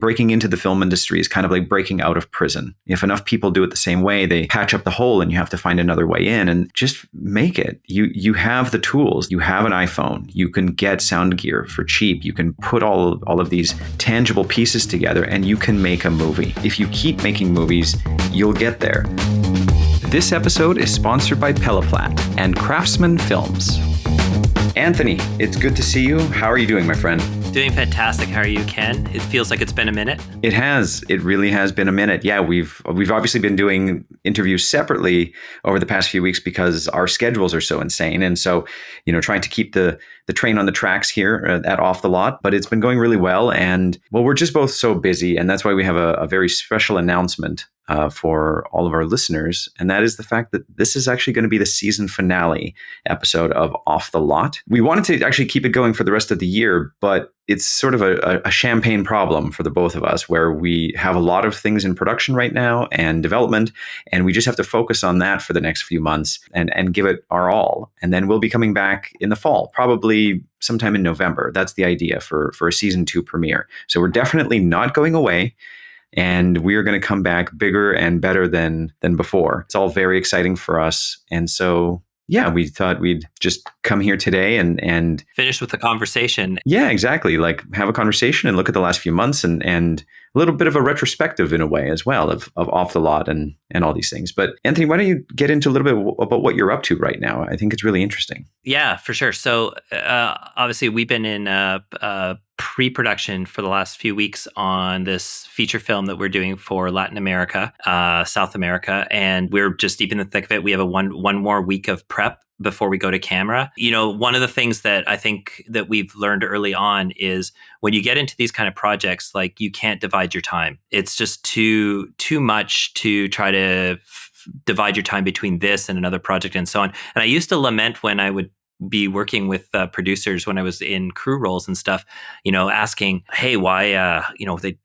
breaking into the film industry is kind of like breaking out of prison. If enough people do it the same way, they patch up the hole and you have to find another way in, and just make it. You have the tools. You have an iPhone. You can get sound gear for cheap. You can put all of these tangible pieces together and you can make a movie. If you keep making movies, you'll get there. This episode is sponsored by Peliplat and Craftsman Films. Anthony, it's good to see you. How are you doing, my friend? Doing fantastic. How are you, Ken? It feels like it's been a minute. It has. It really has been a minute. Yeah, we've obviously been doing interviews separately over the past few weeks because our schedules are so insane. And so, trying to keep the train on the tracks here at Off the Lot, but it's been going really well. And well, we're just both so busy. And that's why we have a very special announcement for all of our listeners. And that is the fact that this is actually going to be the season finale episode of Off the Lot. We wanted to actually keep it going for the rest of the year, but it's sort of a champagne problem for the both of us, where we have a lot of things in production right now and development, and we just have to focus on that for the next few months and give it our all. And then we'll be coming back in the fall, probably sometime in November. That's the idea for a season 2 premiere. So we're definitely not going away. And we're going to come back bigger and better than before. It's all very exciting for us. And so, yeah, we thought we'd just come here today and finish with the conversation. Yeah, exactly. Like have a conversation and look at the last few months and a little bit of a retrospective in a way as well of Off the Lot and all these things. But Anthony, why don't you get into a little bit about what you're up to right now? I think it's really interesting. Yeah, for sure. So obviously we've been in pre-production for the last few weeks on this feature film that we're doing for Latin America, South America, and we're just deep in the thick of it. We have one more week of prep before we go to camera. One of the things that I think that we've learned early on is when you get into these kind of projects, like you can't divide your time. It's just too much to try to divide your time between this and another project and so on. And I used to lament when I would be working with producers when I was in crew roles and stuff, asking, hey, why,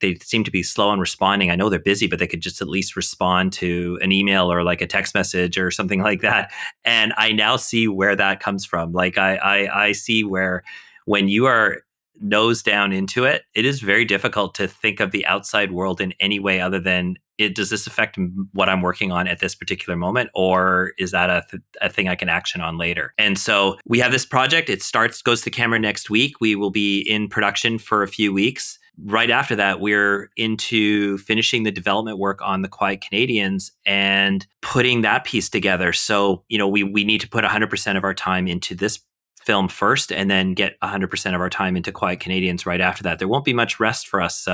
they seem to be slow on responding. I know they're busy, but they could just at least respond to an email or like a text message or something like that. And I now see where that comes from. Like I see where when you are nose down into it, it is very difficult to think of the outside world in any way other than does this affect what I'm working on at this particular moment, or is that a thing I can action on later? And so we have this project. It goes to camera next week. We will be in production for a few weeks. Right after that, we're into finishing the development work on The Quiet Canadians and putting that piece together. So, we need to put 100% of our time into this film first and then get 100% of our time into Quiet Canadians right after that. There won't be much rest for us,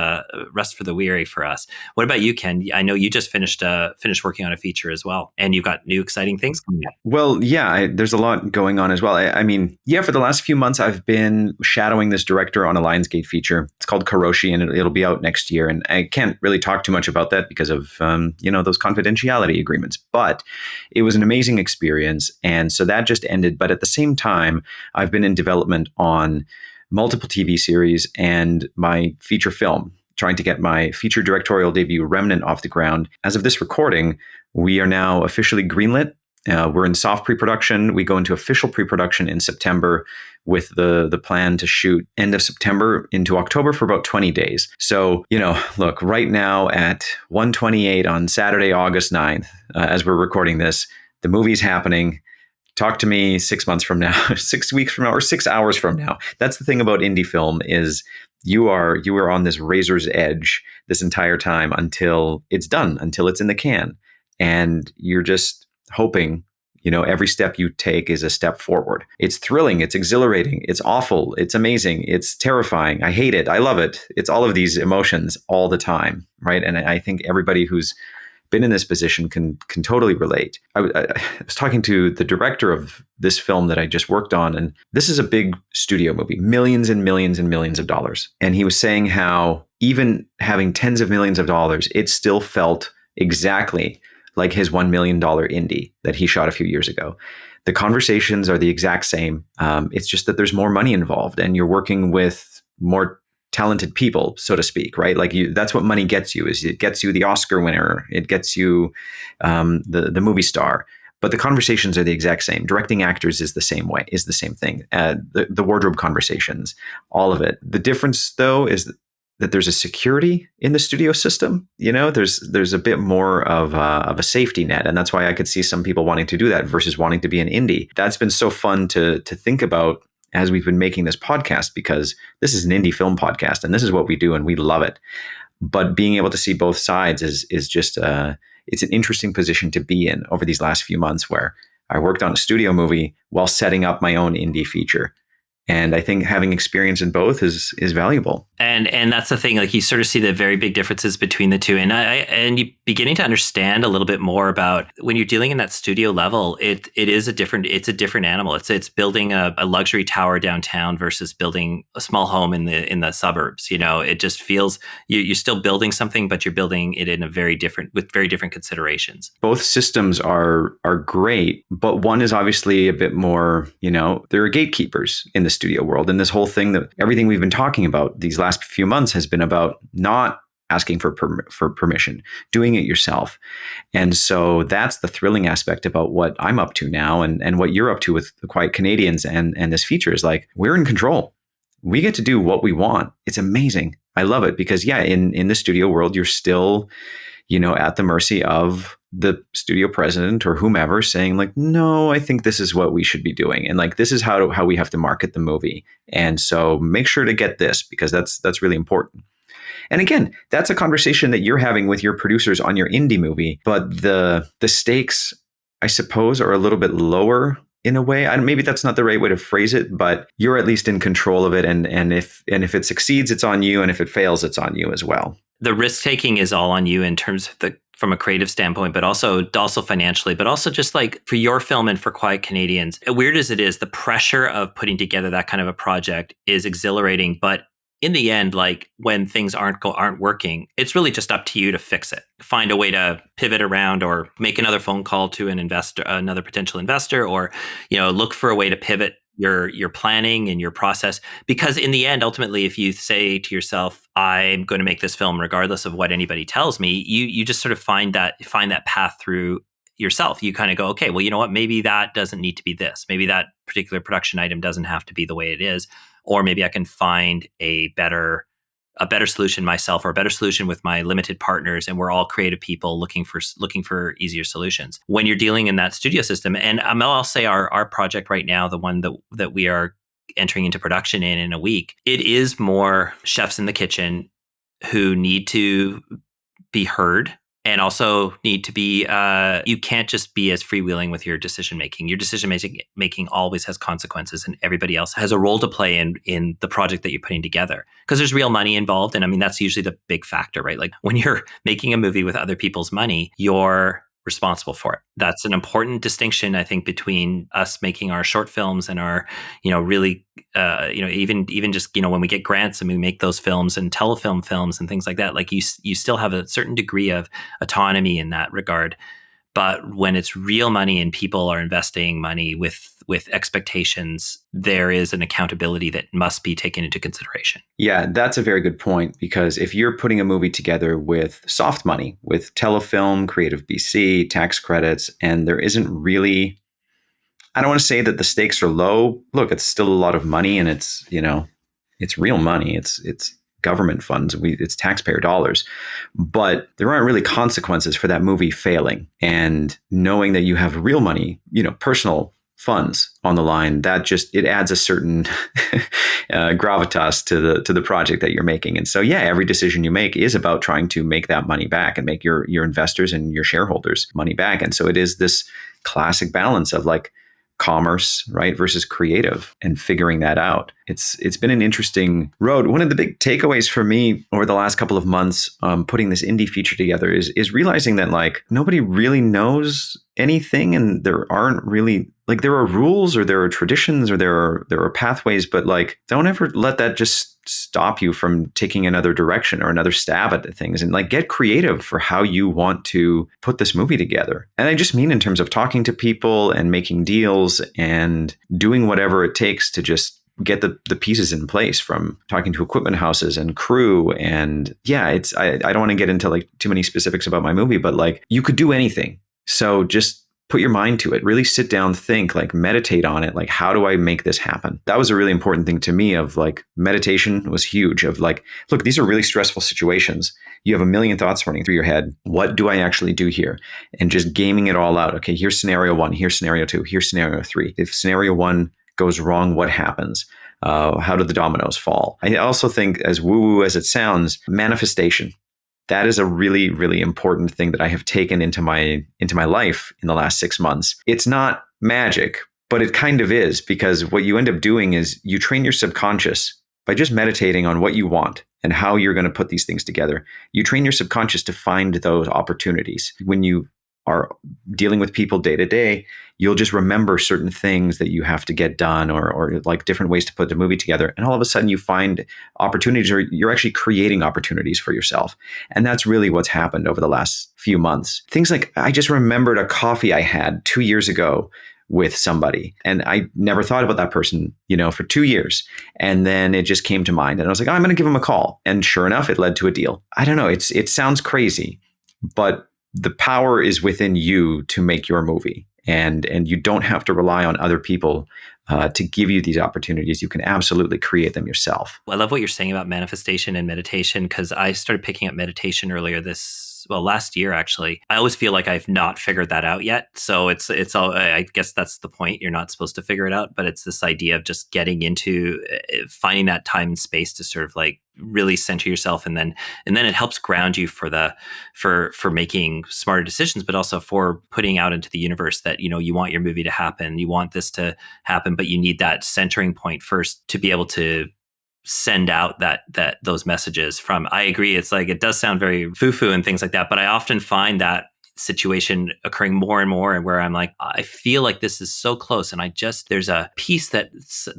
rest for the weary for us. What about you, Ken? I know you just finished working on a feature as well, and you've got new exciting things coming up. Well, yeah, there's a lot going on as well. I mean, for the last few months, I've been shadowing this director on a Lionsgate feature. It's called Karoshi, and it'll be out next year. And I can't really talk too much about that because of, those confidentiality agreements. But it was an amazing experience. And so that just ended. But at the same time, I've been in development on multiple TV series and my feature film, trying to get my feature directorial debut, Remnant, off the ground. As of this recording, we are now officially greenlit. We're in soft pre-production. We go into official pre-production in September with the plan to shoot end of September into October for about 20 days. So, look, right now at 1:28 on Saturday, August 9th, as we're recording this, the movie's happening. Talk to me 6 months from now, 6 weeks from now, or 6 hours from now. That's the thing about indie film is you are on this razor's edge this entire time until it's done, until it's in the can. And you're just hoping, every step you take is a step forward. It's thrilling. It's exhilarating. It's awful. It's amazing. It's terrifying. I hate it. I love it. It's all of these emotions all the time, right? And I think everybody who's been in this position can totally relate. I was talking to the director of this film that I just worked on, and this is a big studio movie, millions and millions and millions of dollars. And he was saying how even having tens of millions of dollars, it still felt exactly like his $1 million indie that he shot a few years ago. The conversations are the exact same. It's just that there's more money involved and you're working with more talented people, so to speak, right? Like that's what money gets you, is it gets you the Oscar winner. It gets you the movie star. But the conversations are the exact same. Directing actors is the same thing. The wardrobe conversations, all of it. The difference, though, is that there's a security in the studio system. There's a bit more of a safety net, and that's why I could see some people wanting to do that versus wanting to be an indie. That's been so fun to think about as we've been making this podcast, because this is an indie film podcast and this is what we do and we love it. But being able to see both sides is just it's an interesting position to be in over these last few months, where I worked on a studio movie while setting up my own indie feature. And I think having experience in both is valuable. And that's the thing. Like, you sort of see the very big differences between the two, and you beginning to understand a little bit more about when you're dealing in that studio level. It's a different animal. It's building a luxury tower downtown versus building a small home in the suburbs. It just feels you're still building something, but you're building it in with very different considerations. Both systems are great, but one is obviously a bit more. There are gatekeepers in the studio world, and this whole thing, that everything we've been talking about these last few months has been about not asking for permission, doing it yourself. And so that's the thrilling aspect about what I'm up to now, and what you're up to with the Quiet Canadians and this feature is like, we're in control. We get to do what we want. It's amazing. I love it because in the studio world, you're still, at the mercy of the studio president or whomever saying like, no, I think this is what we should be doing. And like, this is how we have to market the movie. And so make sure to get this, because that's really important. And again, that's a conversation that you're having with your producers on your indie movie, but the stakes, I suppose, are a little bit lower in a way. Maybe that's not the right way to phrase it, but you're at least in control of it. And if it succeeds, it's on you. And if it fails, it's on you as well. The risk taking is all on you in terms of from a creative standpoint, but also financially, but also just like for your film and for Quiet Canadians, weird as it is, the pressure of putting together that kind of a project is exhilarating. But in the end, like when things aren't working, it's really just up to you to fix it. Find a way to pivot around, or make another phone call to another potential investor, or look for a way to pivot your planning and your process. Because in the end, ultimately, if you say to yourself, I'm going to make this film regardless of what anybody tells me, you just sort of find that path through yourself. You kind of go, okay, well, you know what? Maybe that doesn't need to be this. Maybe that particular production item doesn't have to be the way it is. Or maybe I can find a better solution myself, or a better solution with my limited partners, and we're all creative people looking for easier solutions. When you're dealing in that studio system, and I'll say our project right now, the one that we are entering into production in a week, it is more chefs in the kitchen who need to be heard. And also need to be, you can't just be as freewheeling with your decision making. Your decision making always has consequences, and everybody else has a role to play in the project that you're putting together. Because there's real money involved. And I mean, that's usually the big factor, right? Like when you're making a movie with other people's money, you're responsible for it. That's an important distinction, I think, between us making our short films and our, really, even just, when we get grants and we make those films and telefilm films and things like that, like you still have a certain degree of autonomy in that regard. But when it's real money and people are investing money with expectations, there is an accountability that must be taken into consideration. Yeah, that's a very good point, because if you're putting a movie together with soft money, with telefilm, Creative BC, tax credits, and there isn't really, I don't want to say that the stakes are low. Look, it's still a lot of money, and it's real money. It's government funds. It's taxpayer dollars, but there aren't really consequences for that movie failing. And knowing that you have real money, personal funds on the line, that just, it adds a certain gravitas to the project that you're making. And so, every decision you make is about trying to make that money back and make your investors and your shareholders money back. And so it is this classic balance of like commerce, right, versus creative, and figuring that out. It's been an interesting road. One of the big takeaways for me over the last couple of months, putting this indie feature together, is realizing that like nobody really knows anything, and there aren't really, like, there are rules or there are traditions or there are pathways, but like don't ever let that just stop you from taking another direction or another stab at the things, and like get creative for how you want to put this movie together. And I just mean in terms of talking to people and making deals and doing whatever it takes to just get the pieces in place, from talking to equipment houses and crew. And I don't want to get into like too many specifics about my movie, but like you could do anything. So just put your mind to it, really sit down, think, like meditate on it. Like, how do I make this happen? That was a really important thing to me. Of like, meditation was huge. Of like, look, these are really stressful situations. You have a million thoughts running through your head. What do I actually do here? And just gaming it all out. Okay, here's scenario 1, here's scenario 2, here's scenario 3. If scenario 1 goes wrong, what happens? How do the dominoes fall? I also think, as woo-woo as it sounds, manifestation. That is a really, really important thing that I have taken into my life in the last 6 months. It's not magic, but it kind of is, because what you end up doing is you train your subconscious by just meditating on what you want and how you're going to put these things together. You train your subconscious to find those opportunities. When you are dealing with people day to day, you'll just remember certain things that you have to get done, or like different ways to put the movie together. And all of a sudden you find opportunities, or you're actually creating opportunities for yourself. And that's really what's happened over the last few months. Things like, I just remembered a coffee I had 2 years ago with somebody, and I never thought about that person, for 2 years. And then it just came to mind, and I was like, oh, I'm going to give him a call. And sure enough, it led to a deal. I don't know. It sounds crazy, but the power is within you to make your movie, and you don't have to rely on other people to give you these opportunities. You can absolutely create them yourself. I love what you're saying about manifestation and meditation, because I started picking up meditation last year, actually. I always feel like I've not figured that out yet. So it's all, I guess that's the point. You're not supposed to figure it out, but it's this idea of just getting into finding that time and space to sort of like really center yourself, and then it helps ground you for making smarter decisions, but also for putting out into the universe that you want your movie to happen, you want this to happen, but you need that centering point first to be able to send out that those messages from. I agree, it's like, it does sound very foo-foo and things like that, but I often find that situation occurring more and more, and where I'm like, I feel like this is so close, and there's a piece that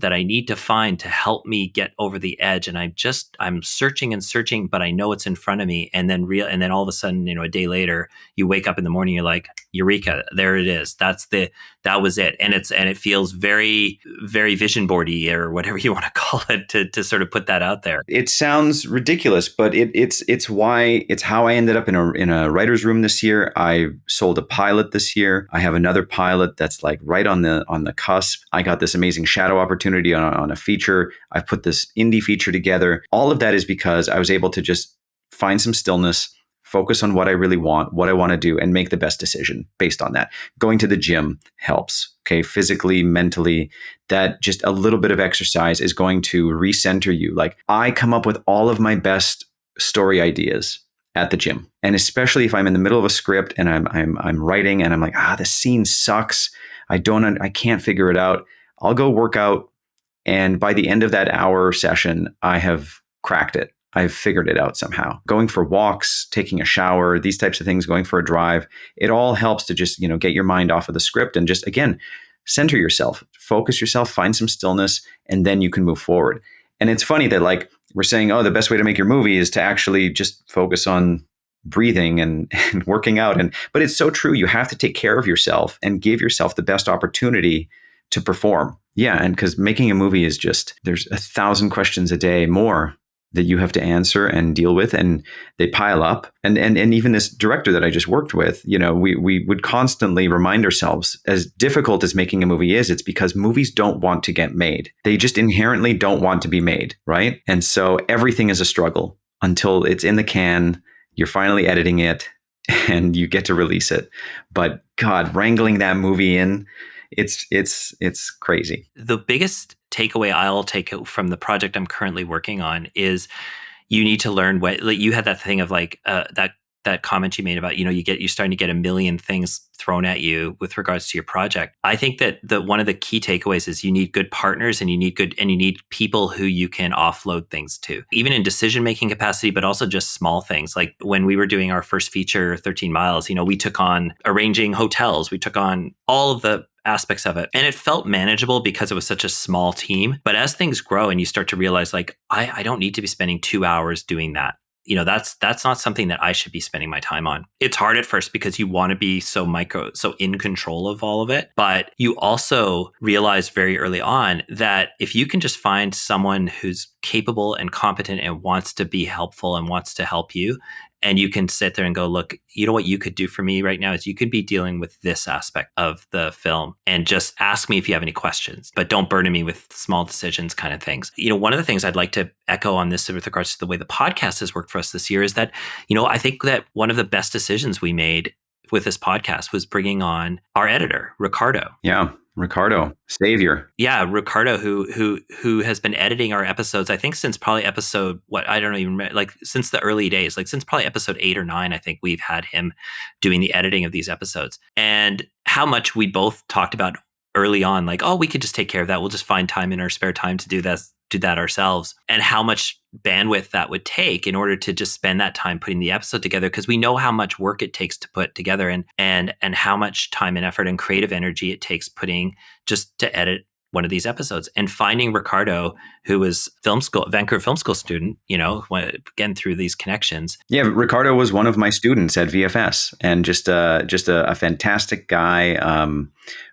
I need to find to help me get over the edge, and I'm searching and searching, but I know it's in front of me, and then all of a sudden, a day later, you wake up in the morning, you're like, eureka, there it is. That was it. And it feels very, very vision boardy, or whatever you want to call it, to sort of put that out there. It sounds ridiculous, but it's how I ended up in a writer's room this year. I sold a pilot this year. I have another pilot that's like right on the cusp. I got this amazing shadow opportunity on a feature. I've put this indie feature together. All of that is because I was able to just find some stillness, focus on what I really want, what I want to do, and make the best decision based on that. Going to the gym helps, okay? Physically, mentally, that just a little bit of exercise is going to recenter you. Like, I come up with all of my best story ideas at the gym. And especially if I'm in the middle of a script and I'm writing and I'm like, this scene sucks. I can't figure it out. I'll go work out. And by the end of that hour session, I have cracked it. I've figured it out somehow. Going for walks, taking a shower, these types of things, going for a drive, it all helps to just, get your mind off of the script and just, again, center yourself, focus yourself, find some stillness, and then you can move forward. And it's funny that like we're saying, the best way to make your movie is to actually just focus on breathing and working out. But it's so true. You have to take care of yourself and give yourself the best opportunity to perform. Yeah. And because making a movie is just, there's 1,000 questions a day more that you have to answer and deal with, and they pile up. And even this director that I just worked with, we would constantly remind ourselves, as difficult as making a movie is, it's because movies don't want to get made. They just inherently don't want to be made, right? And so everything is a struggle until it's in the can, you're finally editing it, and you get to release it. But God, wrangling that movie in, it's crazy. The biggest takeaway I'll take from the project I'm currently working on is you need to learn what, like, you had that thing of like that comment you made about, you're starting to get a million things thrown at you with regards to your project. I think that one of the key takeaways is you need good partners, and you need people who you can offload things to, even in decision-making capacity, but also just small things. Like when we were doing our first feature, 13 Miles, we took on arranging hotels. We took on all of the aspects of it. And it felt manageable because it was such a small team. But as things grow and you start to realize, like, I don't need to be spending 2 hours doing that. That's not something that I should be spending my time on. It's hard at first because you want to be so in control of all of it. But you also realize very early on that if you can just find someone who's capable and competent and wants to be helpful and wants to help you, And you can sit there and go, look, you know what you could do for me right now is you could be dealing with this aspect of the film and just ask me if you have any questions, but don't burden me with small decisions kind of things. One of the things I'd like to echo on this with regards to the way the podcast has worked for us this year is that, I think that one of the best decisions we made with this podcast was bringing on our editor, Ricardo. Yeah. Ricardo, savior. Yeah, Ricardo, who has been editing our episodes, I think since probably episode, I don't even remember, like since the early days, like since probably episode 8 or 9, I think we've had him doing the editing of these episodes. And how much we both talked about early on, like, oh, we could just take care of that. We'll just find time in our spare time to do that ourselves, and how much bandwidth that would take in order to just spend that time putting the episode together, because we know how much work it takes to put together, and how much time and effort and creative energy it takes putting just to edit one of these episodes. And finding Ricardo, who was Vancouver Film School student, again through these connections. Yeah, Ricardo was one of my students at VFS, and just a fantastic guy,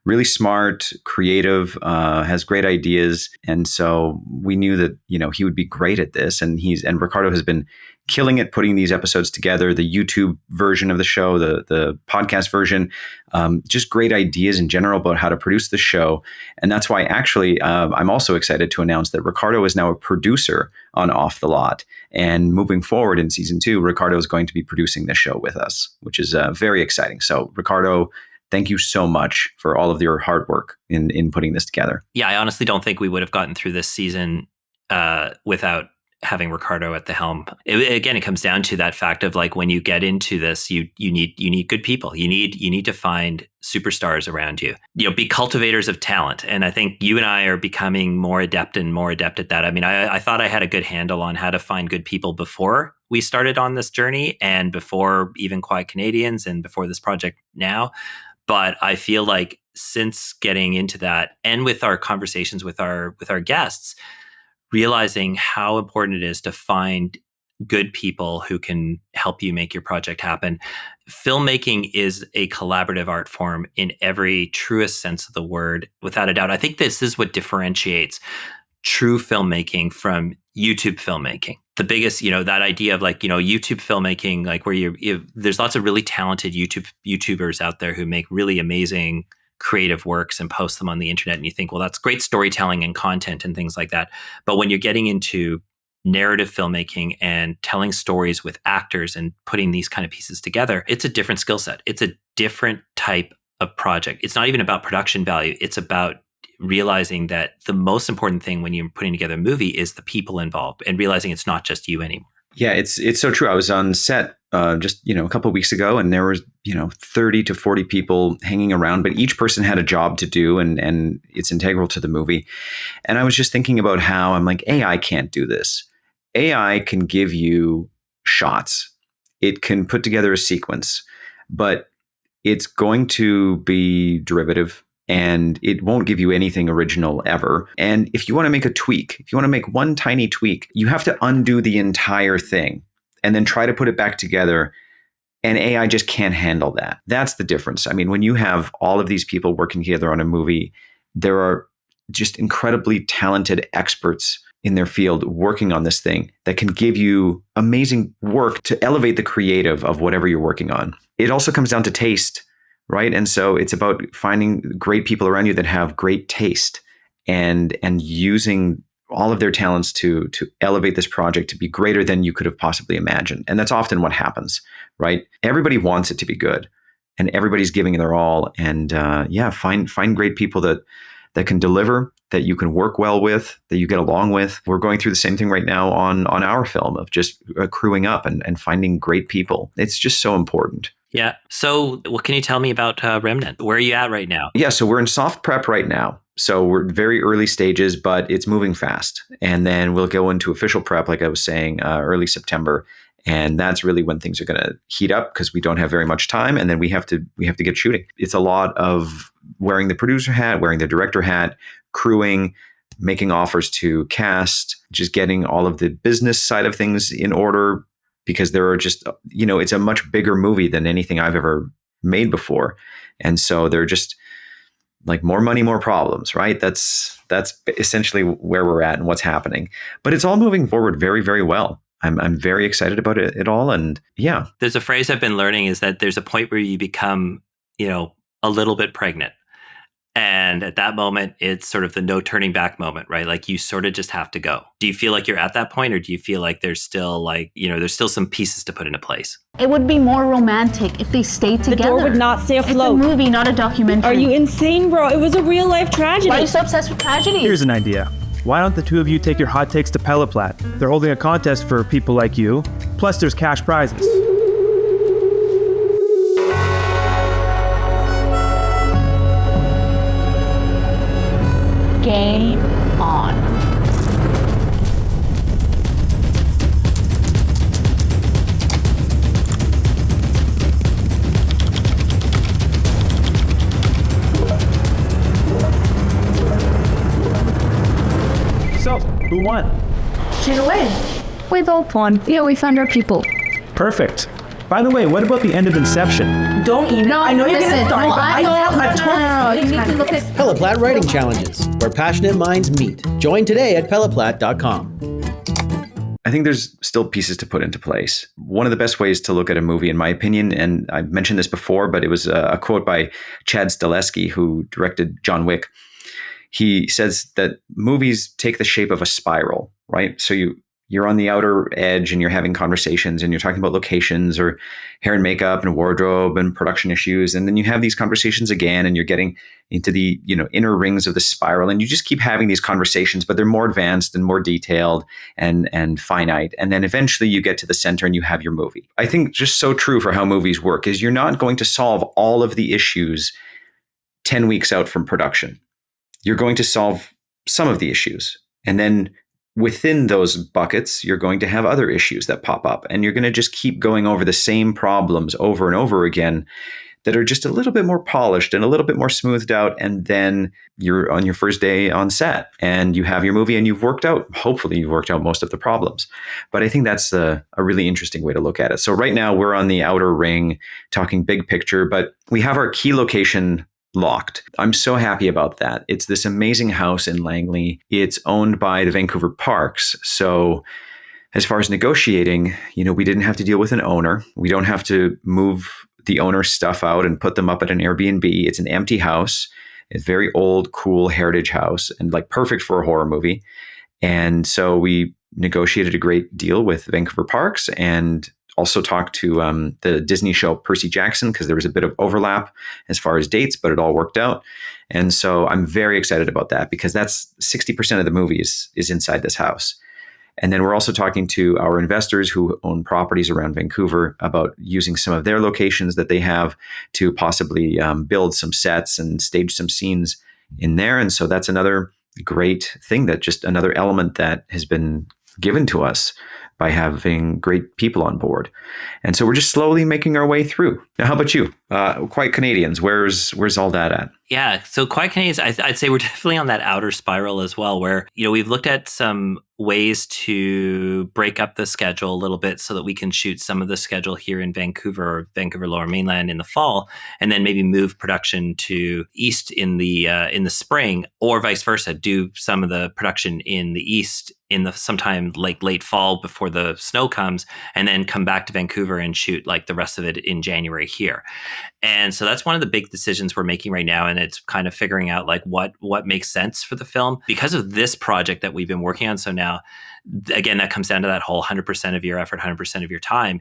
really smart, creative, has great ideas, and so we knew that he would be great at this. And Ricardo has been killing it putting these episodes together, the YouTube version of the show, the podcast version, just great ideas in general about how to produce the show. And that's why actually I'm also excited to announce that Ricardo is now a producer on Off the Lot. And moving forward in season 2, Ricardo is going to be producing the show with us, which is very exciting. So Ricardo, thank you so much for all of your hard work in putting this together. Yeah, I honestly don't think we would have gotten through this season without having Ricardo at the helm. It comes down to that fact of like, when you get into this, you need good people. You need to find superstars around you. Be cultivators of talent. And I think you and I are becoming more adept at that. I mean, I thought I had a good handle on how to find good people before we started on this journey, and before even Quiet Canadians, and before this project now. But I feel like since getting into that, and with our conversations with our guests, realizing how important it is to find good people who can help you make your project happen. Filmmaking is a collaborative art form in every truest sense of the word, without a doubt. I think this is what differentiates true filmmaking from YouTube filmmaking. The biggest, that idea of like, YouTube filmmaking, like where there's lots of really talented YouTubers out there who make really amazing creative works and post them on the internet, and you think, well, that's great storytelling and content and things like that. But when you're getting into narrative filmmaking and telling stories with actors and putting these kind of pieces together, it's a different skill set. It's a different type of project. It's not even about production value. It's about realizing that the most important thing when you're putting together a movie is the people involved, and realizing it's not just you anymore. Yeah, it's so true. I was on set just a couple of weeks ago, and there was 30 to 40 people hanging around, but each person had a job to do, and it's integral to the movie. And I was just thinking about how I'm like, AI can't do this. AI can give you shots. It can put together a sequence, but it's going to be derivative, and it won't give you anything original ever. And if you want to make a tweak, if you want to make one tiny tweak, you have to undo the entire thing and then try to put it back together. And AI just can't handle that. That's the difference. I mean, when you have all of these people working together on a movie, there are just incredibly talented experts in their field working on this thing that can give you amazing work to elevate the creative of whatever you're working on. It also comes down to taste, right? And so it's about finding great people around you that have great taste, and using all of their talents to elevate this project to be greater than you could have possibly imagined. And that's often what happens, right? Everybody wants it to be good, and everybody's giving their all. And find great people that can deliver, that you can work well with, that you get along with. We're going through the same thing right now on our film of just crewing up and finding great people. It's just so important. Yeah. So what can you tell me about Remnant? Where are you at right now? Yeah. So we're in soft prep right now. So we're very early stages, but it's moving fast. And then we'll go into official prep, like I was saying, early September. And that's really when things are going to heat up, because we don't have very much time. And then we have to get shooting. It's a lot of wearing the producer hat, wearing the director hat, crewing, making offers to cast, just getting all of the business side of things in order, because there are just, it's a much bigger movie than anything I've ever made before. And so they're just like more money, more problems, right? That's essentially where we're at and what's happening. But it's all moving forward very, very well. I'm very excited about it all. And yeah. There's a phrase I've been learning is that there's a point where you become, a little bbit pregnant. And at that moment, it's sort of the no turning back moment, right? Like you sort of just have to go. Do you feel like you're at that point, or do you feel like there's still there's still some pieces to put into place? It would be more romantic if they stayed together. The door would not stay afloat. It's a movie, not a documentary. Are you insane, bro? It was a real life tragedy. Why are you so obsessed with tragedy? Here's an idea. Why don't the two of you take your hot takes to Peliplat? They're holding a contest for people like you. Plus, there's cash prizes. Game on. So, who won? She's away. We both won. Yeah, we found our people. Perfect. By the way, what about the end of Inception? Don't even. No, I know you're going to start, no, but I You need to look at Peliplat Writing Challenges, where passionate minds meet. Join today at peliplat.com. I think there's still pieces to put into place. One of the best ways to look at a movie, in my opinion, and I mentioned this before, but it was a quote by Chad Stahelski, who directed John Wick. He says that movies take the shape of a spiral, right? So you're on the outer edge and you're having conversations and you're talking about locations or hair and makeup and wardrobe and production issues. And then you have these conversations again and you're getting into the, inner rings of the spiral, and you just keep having these conversations, but they're more advanced and more detailed and finite. And then eventually you get to the center and you have your movie. I think just so true for how movies work is you're not going to solve all of the issues 10 weeks out from production. You're going to solve some of the issues. And then within those buckets, you're going to have other issues that pop up, and you're going to just keep going over the same problems over and over again that are just a little bit more polished and a little bit more smoothed out. And then you're on your first day on set and you have your movie and hopefully you've worked out most of the problems. But I think that's a really interesting way to look at it. So right now we're on the outer ring talking big picture, but we have our key location locked. I'm so happy about that. It's this amazing house in Langley. It's owned by the Vancouver Parks. So as far as negotiating, we didn't have to deal with an owner. We don't have to move the owner's stuff out and put them up at an Airbnb. It's an empty house. It's a very old, cool heritage house and perfect for a horror movie. And so we negotiated a great deal with Vancouver Parks and also talked to the Disney show Percy Jackson, because there was a bit of overlap as far as dates, but it all worked out. And so I'm very excited about that, because that's 60% of the movie is inside this house. And then we're also talking to our investors who own properties around Vancouver about using some of their locations that they have to possibly build some sets and stage some scenes in there. And so that's another great thing, that just another element that has been given to us by having great people on board. And so we're just slowly making our way through. Now, how about you? Quiet Canadians, where's all that at? Yeah, so Quiet Canadians, I'd say we're definitely on that outer spiral as well, where, we've looked at some ways to break up the schedule a little bit so that we can shoot some of the schedule here in Vancouver or Vancouver Lower Mainland in the fall, and then maybe move production to east in the spring, or vice versa, do some of the production in the east in the sometime late fall before the snow comes, and then come back to Vancouver and shoot the rest of it in January here. And so that's one of the big decisions we're making right now. And it's kind of figuring out what makes sense for the film because of this project that we've been working on. So now, again, that comes down to that whole 100% of your effort, 100% of your time.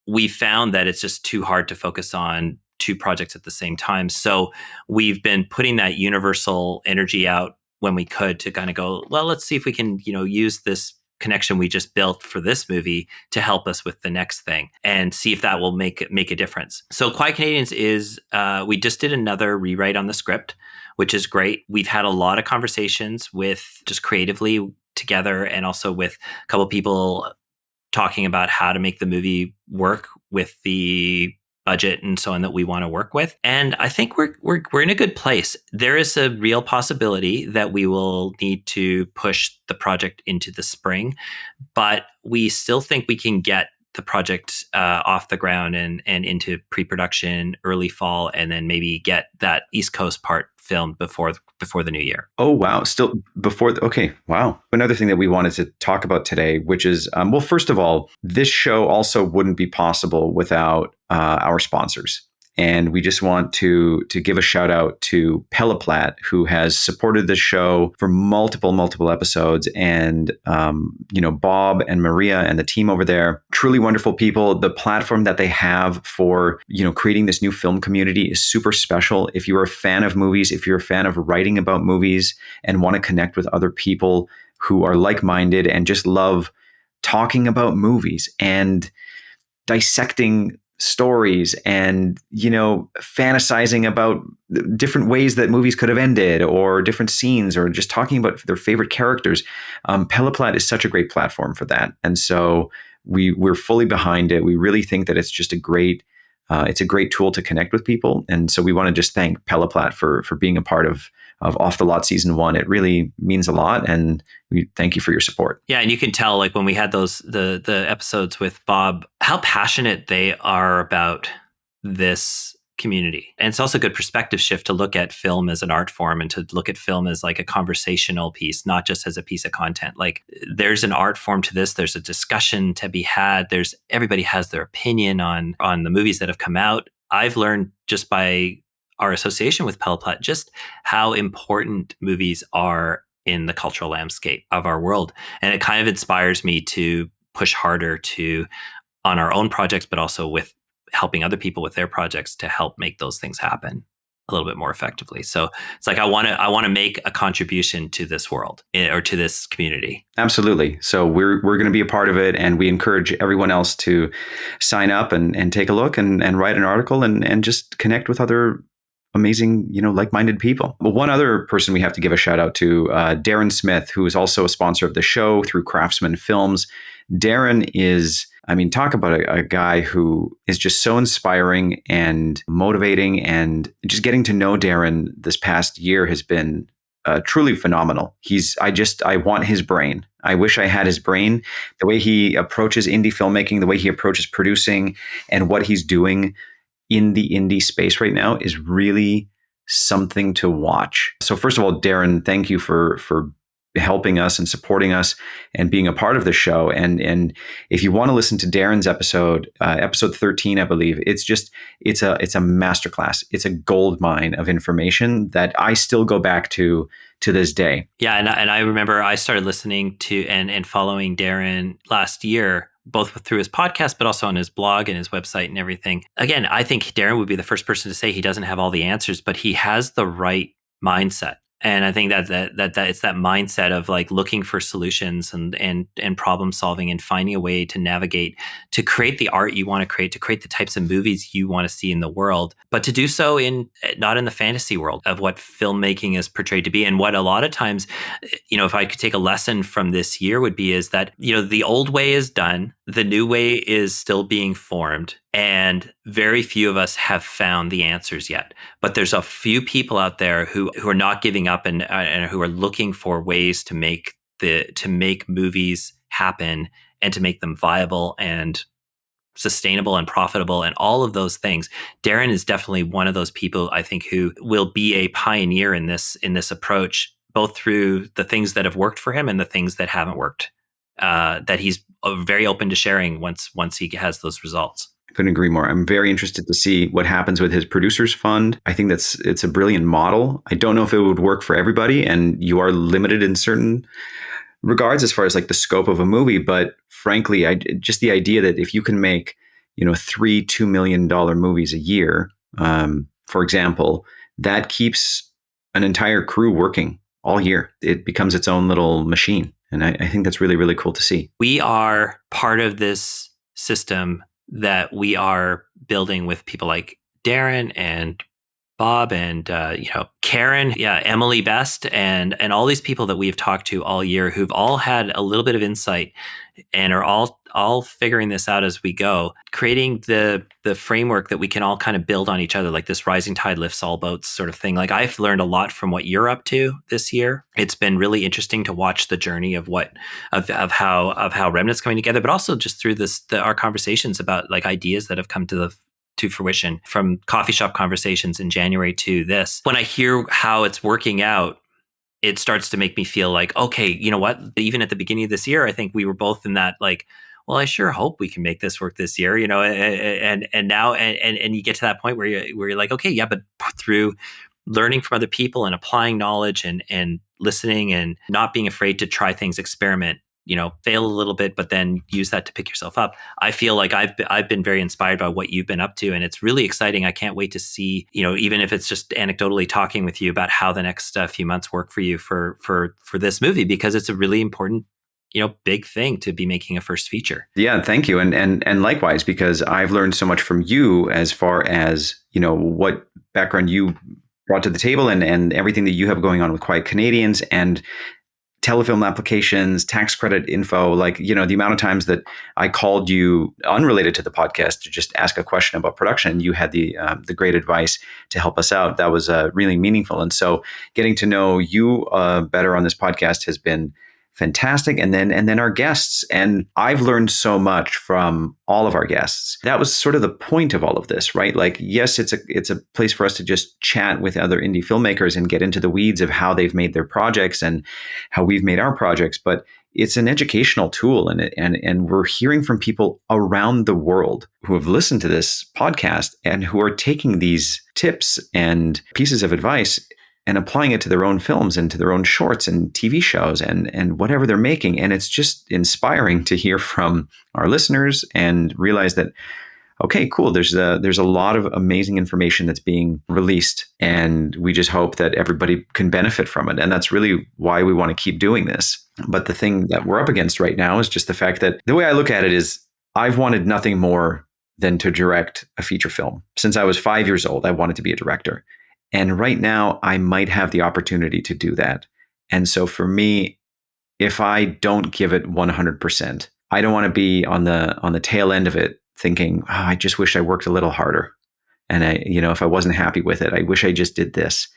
We found that it's just too hard to focus on two projects at the same time. So we've been putting that universal energy out when we could to kind of go, well, let's see if we can, use this connection we just built for this movie to help us with the next thing and see if that will make a difference. So Quiet Canadians is, we just did another rewrite on the script, which is great. We've had a lot of conversations with just creatively together and also with a couple of people talking about how to make the movie work with the budget and so on that we want to work with. And I think we're in a good place. There is a real possibility that we will need to push the project into the spring, but we still think we can get the project off the ground and into pre-production early fall, and then maybe get that East Coast part filmed before the new year. Oh, wow. Still before. Okay. Wow. Another thing that we wanted to talk about today, which is, well, first of all, this show also wouldn't be possible without our sponsors. And we just want to give a shout out to Peliplat, who has supported this show for multiple episodes. And, Bob and Maria and the team over there, truly wonderful people. The platform that they have for, creating this new film community is super special. If you're a fan of movies, if you're a fan of writing about movies and want to connect with other people who are like-minded and just love talking about movies and dissecting stories and fantasizing about different ways that movies could have ended or different scenes or just talking about their favorite characters, Peliplat is such a great platform for that. And so we're fully behind it. We really think that it's just it's a great tool to connect with people. And so we want to just thank Peliplat for being a part of Off the Lot Season 1. It really means a lot, and we thank you for your support. Yeah, and you can tell, like when we had the episodes with Bob, how passionate they are about this community. And it's also a good perspective shift to look at film as an art form and to look at film as like a conversational piece, not just as a piece of content. Like there's an art form to this. There's a discussion to be had. Everybody has their opinion on the movies that have come out. I've learned just by our association with Peliplat just how important movies are in the cultural landscape of our world. And it kind of inspires me to push harder on our own projects, but also with helping other people with their projects to help make those things happen a little bit more effectively. So it's like I want to make a contribution to this world or to this community. Absolutely. So we're going to be a part of it, and we encourage everyone else to sign up and take a look and write an article and just connect with other amazing, like-minded people. Well, one other person we have to give a shout out to, Darren Smith, who is also a sponsor of the show through Craftsman Films. Darren is, talk about a guy who is just so inspiring and motivating, and just getting to know Darren this past year has been truly phenomenal. I want his brain. I wish I had his brain. The way he approaches indie filmmaking, the way he approaches producing, and what he's doing in the indie space right now is really something to watch. So first of all, Darren, thank you for helping us and supporting us and being a part of the show. And if you want to listen to Darren's episode 13, I believe, it's a masterclass. It's a gold mine of information that I still go back to this day. Yeah. And I remember I started listening to and following Darren last year, both through his podcast, but also on his blog and his website and everything. Again, I think Darren would be the first person to say he doesn't have all the answers, but he has the right mindset. And I think that it's that mindset of like looking for solutions and problem solving and finding a way to navigate, to create the art you want to create the types of movies you want to see in the world, but to do so not in the fantasy world of what filmmaking is portrayed to be. And what a lot of times, if I could take a lesson from this year is that, the old way is done, the new way is still being formed. And very few of us have found the answers yet. But there's a few people out there who are not giving up and who are looking for ways to make movies happen and to make them viable and sustainable and profitable and all of those things. Darren is definitely one of those people, I think, who will be a pioneer in this approach, both through the things that have worked for him and the things that haven't worked. That he's very open to sharing once he has those results. I couldn't agree more. I'm very interested to see what happens with his producers fund. I think it's a brilliant model. I don't know if it would work for everybody, and you are limited in certain regards as far as like the scope of a movie. But frankly, just the idea that if you can make, $3 $2 million movies a year, for example, that keeps an entire crew working all year. It becomes its own little machine. And I think that's really, really cool to see. We are part of this system that we are building with people like Darren and Bob and Karen, Emily Best, and all these people that we've talked to all year who've all had a little bit of insight and are all figuring this out as we go, creating the framework that we can all kind of build on each other, like this rising tide lifts all boats sort of thing. Like I've learned a lot from what you're up to this year. It's been really interesting to watch the journey of how Remnant's coming together, but also just through our conversations about like ideas that have come to fruition, from coffee shop conversations in January to this. When I hear how it's working out, it starts to make me feel like, okay, you know what? Even at the beginning of this year, I think we were both in that like, well, I sure hope we can make this work this year, and now you get to that point where you're like, okay, yeah, but through learning from other people and applying knowledge and listening and not being afraid to try things, experiment, fail a little bit, but then use that to pick yourself up. I feel like I've been very inspired by what you've been up to, and it's really exciting. I can't wait to see, even if it's just anecdotally talking with you about how the next few months work for you for this movie, because it's a really important, big thing to be making a first feature. Yeah, thank you, and likewise, because I've learned so much from you as far as what background you brought to the table and everything that you have going on with Quiet Canadians and telefilm applications, tax credit info, like, the amount of times that I called you unrelated to the podcast to just ask a question about production, you had the great advice to help us out. That was really meaningful. And so getting to know you better on this podcast has been fantastic. And then our guests. And I've learned so much from all of our guests. That was sort of the point of all of this, right? Like, yes, it's a place for us to just chat with other indie filmmakers and get into the weeds of how they've made their projects and how we've made our projects. But it's an educational tool, and we're hearing from people around the world who have listened to this podcast and who are taking these tips and pieces of advice and applying it to their own films and to their own shorts and TV shows and whatever they're making. And it's just inspiring to hear from our listeners and realize that, okay, cool, there's a lot of amazing information that's being released, and we just hope that everybody can benefit from it. And that's really why we want to keep doing this. But the thing that we're up against right now is just the fact that the way I look at it is I've wanted nothing more than to direct a feature film. Since I was 5 years old, I wanted to be a director. And right now, I might have the opportunity to do that. And so for me, if I don't give it 100%, I don't want to be on the tail end of it thinking, oh, I just wish I worked a little harder. And if I wasn't happy with it, I wish I just did this.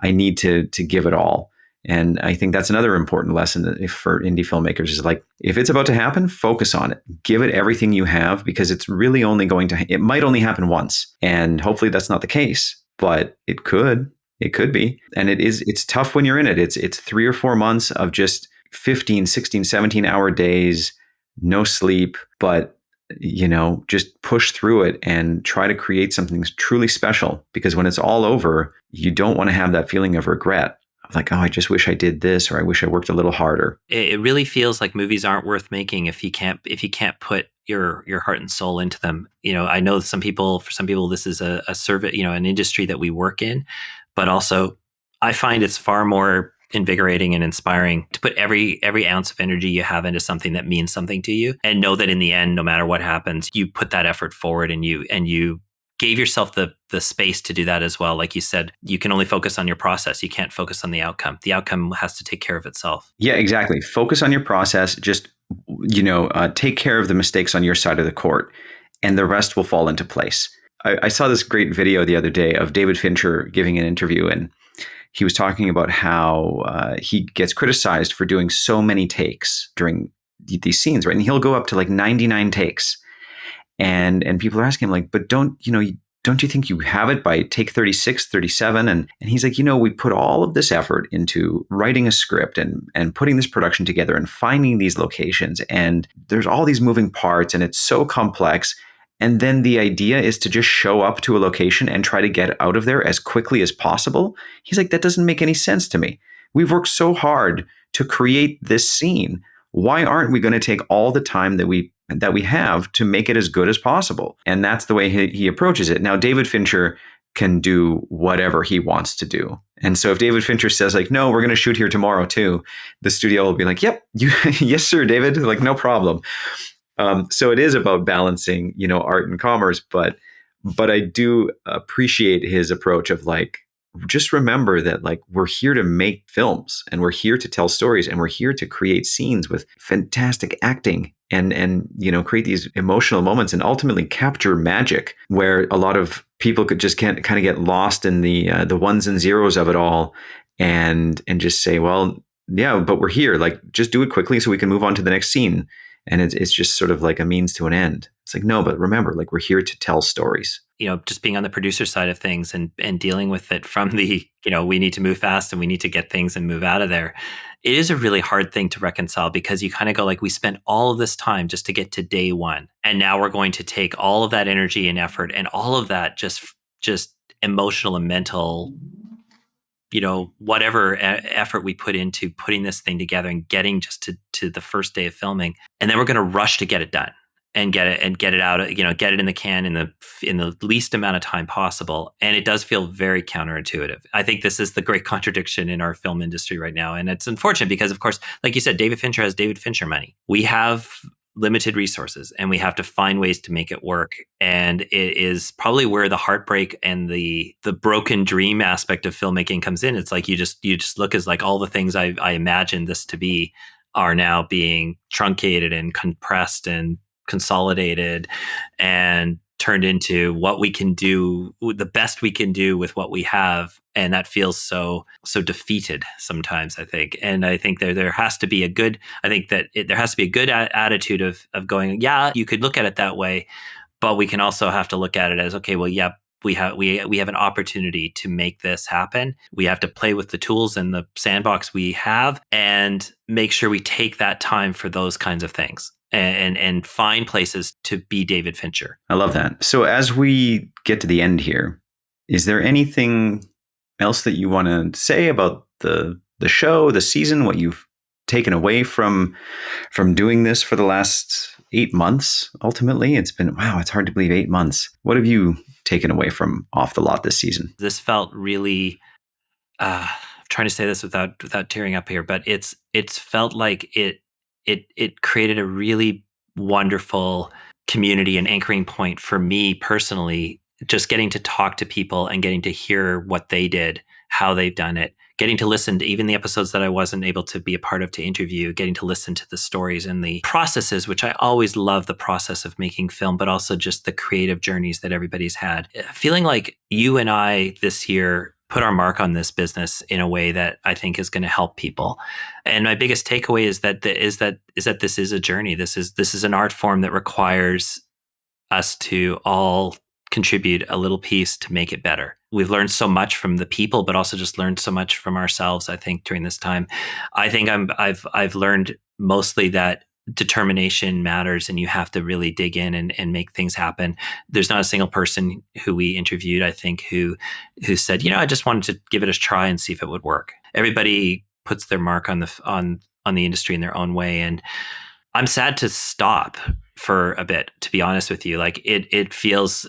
I need to give it all. And I think that's another important lesson for indie filmmakers is like, if it's about to happen, focus on it. Give it everything you have, because it's really only it might only happen once. And hopefully that's not the case. But it could be. And it's tough when you're in it. It's 3 or 4 months of just 15, 16, 17 hour days, no sleep, but just push through it and try to create something truly special, because when it's all over, you don't want to have that feeling of regret. Like, oh, I just wish I did this, or I wish I worked a little harder. It really feels like movies aren't worth making if you can't put your heart and soul into them. I know for some people, this is a service, an industry that we work in, but also I find it's far more invigorating and inspiring to put every ounce of energy you have into something that means something to you, and know that in the end, no matter what happens, you put that effort forward and you gave yourself the space to do that as well. Like you said, you can only focus on your process. You can't focus on the outcome. The outcome has to take care of itself. Yeah, exactly. Focus on your process. Just, take care of the mistakes on your side of the court, and the rest will fall into place. I saw this great video the other day of David Fincher giving an interview, and he was talking about how he gets criticized for doing so many takes during these scenes, right? And he'll go up to like 99 takes. And people are asking him like, but don't you think you have it by take 36, 37? And he's like, we put all of this effort into writing a script and putting this production together and finding these locations. And there's all these moving parts, and it's so complex. And then the idea is to just show up to a location and try to get out of there as quickly as possible. He's like, that doesn't make any sense to me. We've worked so hard to create this scene. Why aren't we going to take all the time that we have to make it as good as possible? And that's the way he approaches it. Now, David Fincher can do whatever he wants to do. And so if David Fincher says like, no, we're going to shoot here tomorrow too, the studio will be like, yep, yes, sir, David, like, no problem. So it is about balancing, art and commerce. But But I do appreciate his approach of like, just remember that like we're here to make films and we're here to tell stories and we're here to create scenes with fantastic acting and create these emotional moments and ultimately capture magic where a lot of people could just can't kind of get lost in the ones and zeros of it all and just say, well, yeah, but we're here, like just do it quickly so we can move on to the next scene. And it's just sort of like a means to an end. It's like, no, but remember, like we're here to tell stories. Just being on the producer side of things and dealing with it from the, we need to move fast and we need to get things and move out of there. It is a really hard thing to reconcile because you kind of go like, we spent all of this time just to get to day one. And now we're going to take all of that energy and effort and all of that just emotional and mental, whatever effort we put into putting this thing together and getting just to the first day of filming. And then we're going to rush to get it done. And get it out, get it in the can in the least amount of time possible. And it does feel very counterintuitive. I think this is the great contradiction in our film industry right now. And it's unfortunate because, of course, like you said, David Fincher has David Fincher money. We have limited resources and we have to find ways to make it work. And it is probably where the heartbreak and the broken dream aspect of filmmaking comes in. It's like you just look as like all the things I imagined this to be are now being truncated and compressed and consolidated and turned into what we can do, the best we can do with what we have. And that feels so defeated sometimes, I think. And I think there has to be a good, there has to be a good attitude of going, yeah, you could look at it that way, but we can also have to look at it as, okay, well, yeah, we have an opportunity to make this happen. We have to play with the tools and the sandbox we have and make sure we take that time for those kinds of things. And find places to be David Fincher. I love that. So as we get to the end here, is there anything else that you want to say about the show, the season, what you've taken away from doing this for the last 8 months? Ultimately, it's been, wow, it's hard to believe 8 months. What have you taken away from Off the Lot this season? This felt really, I'm trying to say this without tearing up here, but it's felt like it created a really wonderful community and anchoring point for me personally, just getting to talk to people and getting to hear what they did, how they've done it, getting to listen to even the episodes that I wasn't able to be a part of to interview, getting to listen to the stories and the processes, which I always love the process of making film, but also just the creative journeys that everybody's had. Feeling like you and I this year put our mark on this business in a way that I think is going to help people. And my biggest takeaway is that this is a journey. This is an art form that requires us to all contribute a little piece to make it better. We've learned so much from the people, but also just learned so much from ourselves, I think, during this time. I think I've learned mostly that determination matters and you have to really dig in and make things happen. There's not a single person who we interviewed, I think, who said, I just wanted to give it a try and see if it would work. Everybody puts their mark on the industry in their own way. And I'm sad to stop for a bit, to be honest with you. Like it feels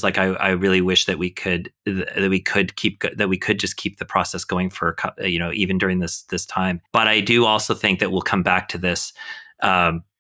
like I really wish that we could just keep the process going for even during this time. But I do also think that we'll come back to this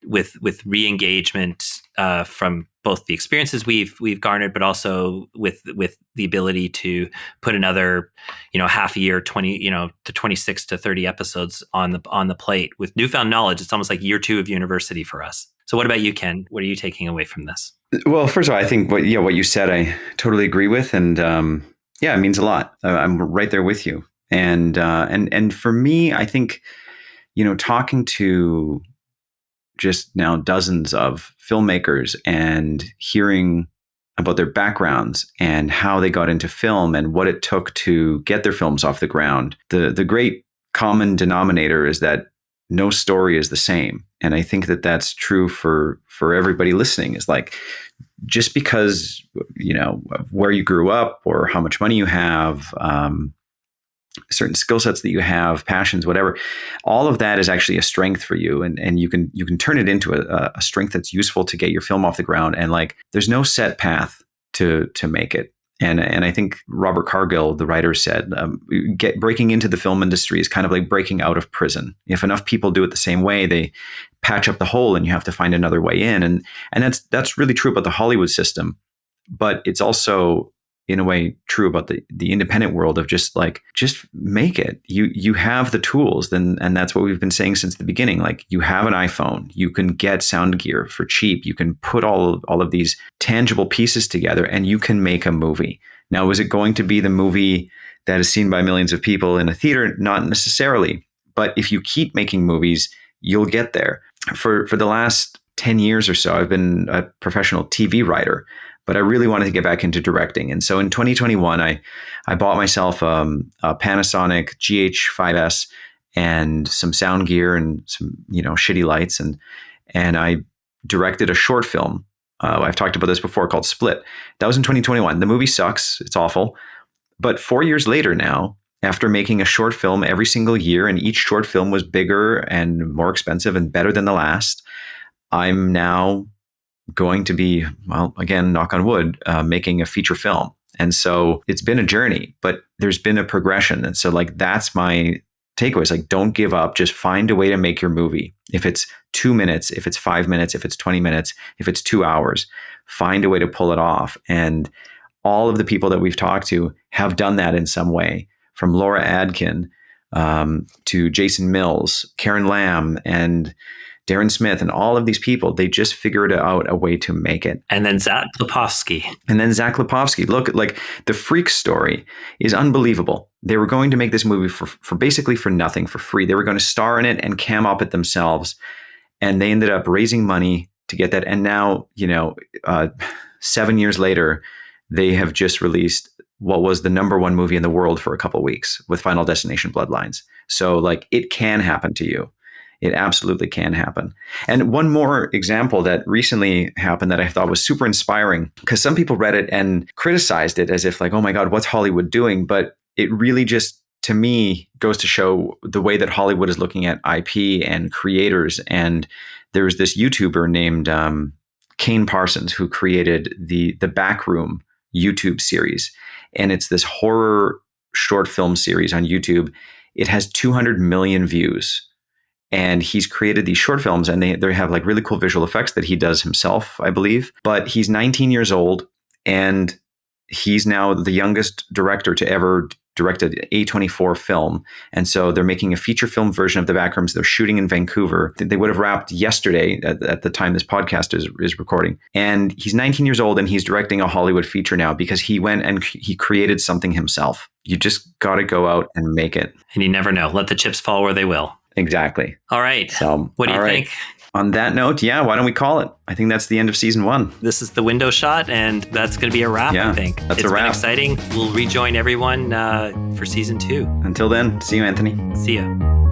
with re-engagement from both the experiences we've garnered, but also with the ability to put another half a year, 20 to 26 to 30 episodes on the plate with newfound knowledge. It's almost like year 2 of university for us. So what about you, Ken? What are you taking away from this? Well, first of all, I think what you said, I totally agree with, and it means a lot. I'm right there with you, and for me, I think talking to just now dozens of filmmakers and hearing about their backgrounds and how they got into film and what it took to get their films off the ground. The great common denominator is that no story is the same. And I think that that's true for everybody listening, is like, just because, of where you grew up or how much money you have, certain skill sets that you have, passions, whatever, all of that is actually a strength for you. And you can turn it into a strength that's useful to get your film off the ground. And like, there's no set path to make it. And I think Robert Cargill, the writer, said, breaking into the film industry is kind of like breaking out of prison. If enough people do it the same way, they patch up the hole and you have to find another way in. And that's really true about the Hollywood system. but it's also in a way true about the independent world of just make it. You have the tools, and that's what we've been saying since the beginning. Like, you have an iPhone, you can get sound gear for cheap, you can put all of these tangible pieces together, and you can make a movie. Now, is it going to be the movie that is seen by millions of people in a theater? Not necessarily, but if you keep making movies, you'll get there. For the last 10 years or so, I've been a professional TV writer, but I really wanted to get back into directing. And so in 2021, I bought myself a Panasonic GH5S and some sound gear and some, shitty lights. And I directed a short film. I've talked about this before, called Split. That was in 2021. The movie sucks. It's awful. But 4 years later now, after making a short film every single year, and each short film was bigger and more expensive and better than the last, I'm now going to be, well, again, knock on wood, making a feature film. And so it's been a journey, but there's been a progression. And so that's my takeaway. It's don't give up, just find a way to make your movie. If it's 2 minutes, if it's 5 minutes, if it's 20 minutes, if it's 2 hours, find a way to pull it off. And all of the people that we've talked to have done that in some way, from Laura Adkin to Jason Mills, Karen Lamb, and Darren Smith, and all of these people, they just figured out a way to make it. And then Zach Lipovsky. Look, the Freak story is unbelievable. They were going to make this movie for basically for nothing, for free. They were going to star in it and cam up it themselves. And they ended up raising money to get that. And now, 7 years later, they have just released what was the #1 movie in the world for a couple of weeks with Final Destination Bloodlines. So it can happen to you. It absolutely can happen. And one more example that recently happened that I thought was super inspiring, because some people read it and criticized it as if oh my God, what's Hollywood doing? But it really just, to me, goes to show the way that Hollywood is looking at IP and creators. And there's this YouTuber named Kane Parsons who created the Backroom YouTube series. And it's this horror short film series on YouTube. It has 200 million views. And he's created these short films, and they have really cool visual effects that he does himself, I believe. But he's 19 years old, and he's now the youngest director to ever direct an A24 film. And so they're making a feature film version of The Backrooms. They're shooting in Vancouver. They would have wrapped yesterday at the time this podcast is recording. And he's 19 years old, and he's directing a Hollywood feature now because he went and he created something himself. You just got to go out and make it. And you never know. Let the chips fall where they will. Exactly. All right. So, what do you think? On that note, why don't we call it? I think that's the end of season 1. This is the window shot, and that's going to be a wrap, I think. That's a wrap. It's been exciting. We'll rejoin everyone for season 2. Until then, see you, Anthony. See ya.